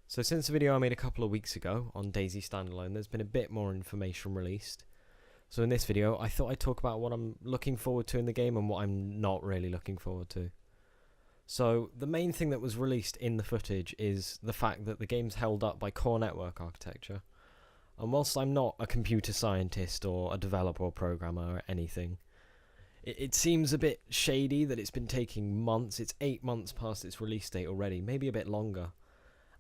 So since the video I made a couple of weeks ago on DayZ Standalone, there's been a bit more information released. So in this video, I thought I'd talk about what I'm looking forward to in the game and what I'm not really looking forward to. So the main thing that was released in the footage is the fact that the game's held up by core network architecture. And whilst I'm not a computer scientist or a developer or programmer or anything, it seems a bit shady that it's been taking months. It's 8 months past its release date already, maybe a bit longer.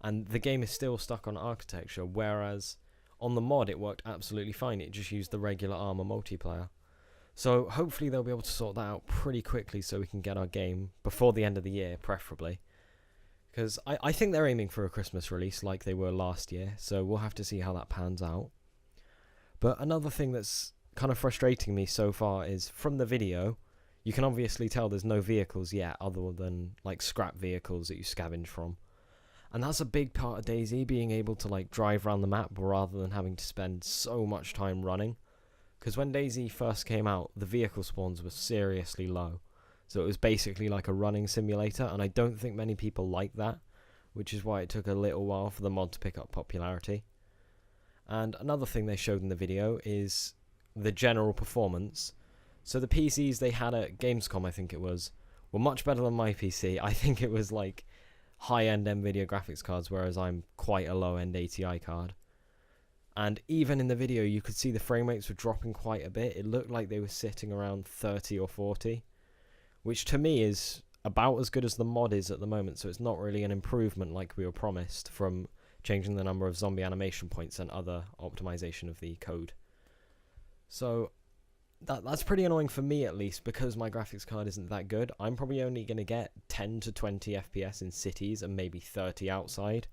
And the game is still stuck on architecture, whereas on the mod it worked absolutely fine. It just used the regular Armor multiplayer. So hopefully they'll be able to sort that out pretty quickly so we can get our game before the end of the year, preferably. Because I think they're aiming for a Christmas release like they were last year, so we'll have to see how that pans out. But another thing that's kind of frustrating me so far is from the video, you can obviously tell there's no vehicles yet other than like scrap vehicles that you scavenge from. And that's a big part of DayZ, being able to like drive around the map rather than having to spend so much time running. Because when DayZ first came out, the vehicle spawns were seriously low. So it was basically like a running simulator, and I don't think many people like that, which is why it took a little while for the mod to pick up popularity. And another thing they showed in the video is the general performance. So the PCs they had at Gamescom, I think it was, were much better than my PC. I think it was like high-end NVIDIA graphics cards, whereas I'm quite a low-end ATI card. And even in the video, you could see the frame rates were dropping quite a bit. It looked like they were sitting around 30 or 40, which to me is about as good as the mod is at the moment, so it's not really an improvement like we were promised from changing the number of zombie animation points and other optimization of the code. So that's pretty annoying for me, at least, because my graphics card isn't that good. I'm probably only going to get 10 to 20 FPS in cities and maybe 30 outside.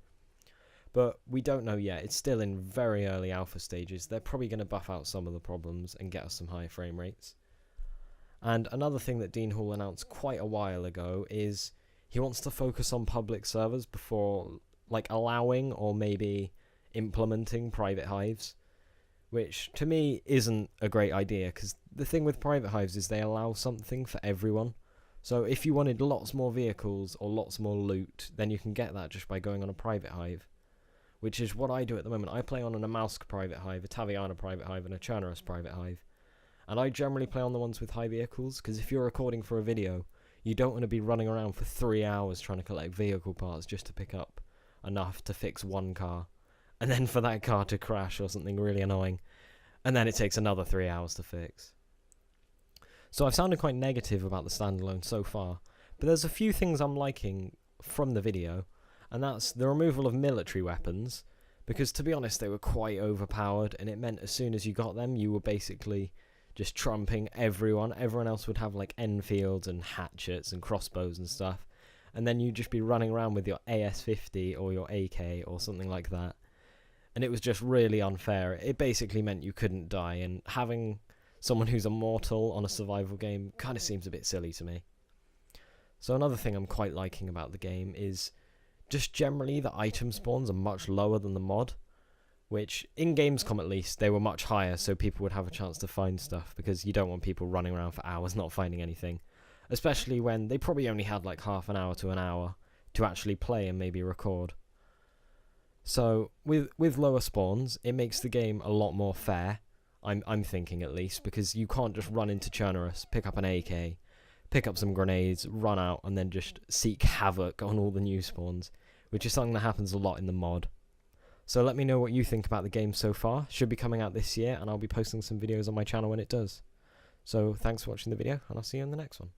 But we don't know yet. It's still in very early alpha stages. They're probably going to buff out some of the problems and get us some high frame rates. And another thing that Dean Hall announced quite a while ago is he wants to focus on public servers before like allowing or maybe implementing private hives, which to me isn't a great idea, because the thing with private hives is they allow something for everyone. So if you wanted lots more vehicles or lots more loot, then you can get that just by going on a private hive, which is what I do at the moment. I play on an Amalsk private hive, a Taviana private hive, and a Chernerus private hive. And I generally play on the ones with high vehicles, because if you're recording for a video, you don't want to be running around for 3 hours trying to collect vehicle parts just to pick up enough to fix one car, and then for that car to crash or something really annoying, and then it takes another 3 hours to fix. So I've sounded quite negative about the standalone so far, but there's a few things I'm liking from the video, and that's the removal of military weapons, because to be honest they were quite overpowered, and it meant as soon as you got them you were basically just trumping everyone. Everyone else would have like Enfields and hatchets and crossbows and stuff, and then you'd just be running around with your AS-50 or your AK or something like that, and it was just really unfair. It basically meant you couldn't die, and having someone who's immortal on a survival game kind of seems a bit silly to me. So another thing I'm quite liking about the game is just generally the item spawns are much lower than the mod, which in Gamescom at least they were much higher, so people would have a chance to find stuff, because you don't want people running around for hours not finding anything, especially when they probably only had like half an hour to an hour to actually play and maybe record. So with lower spawns, it makes the game a lot more fair, I'm thinking at least, because you can't just run into Chernerus, pick up an AK, pick up some grenades, run out, and then just seek havoc on all the new spawns, which is something that happens a lot in the mod. So let me know what you think about the game so far. Should be coming out this year, and I'll be posting some videos on my channel when it does. So thanks for watching the video, and I'll see you in the next one.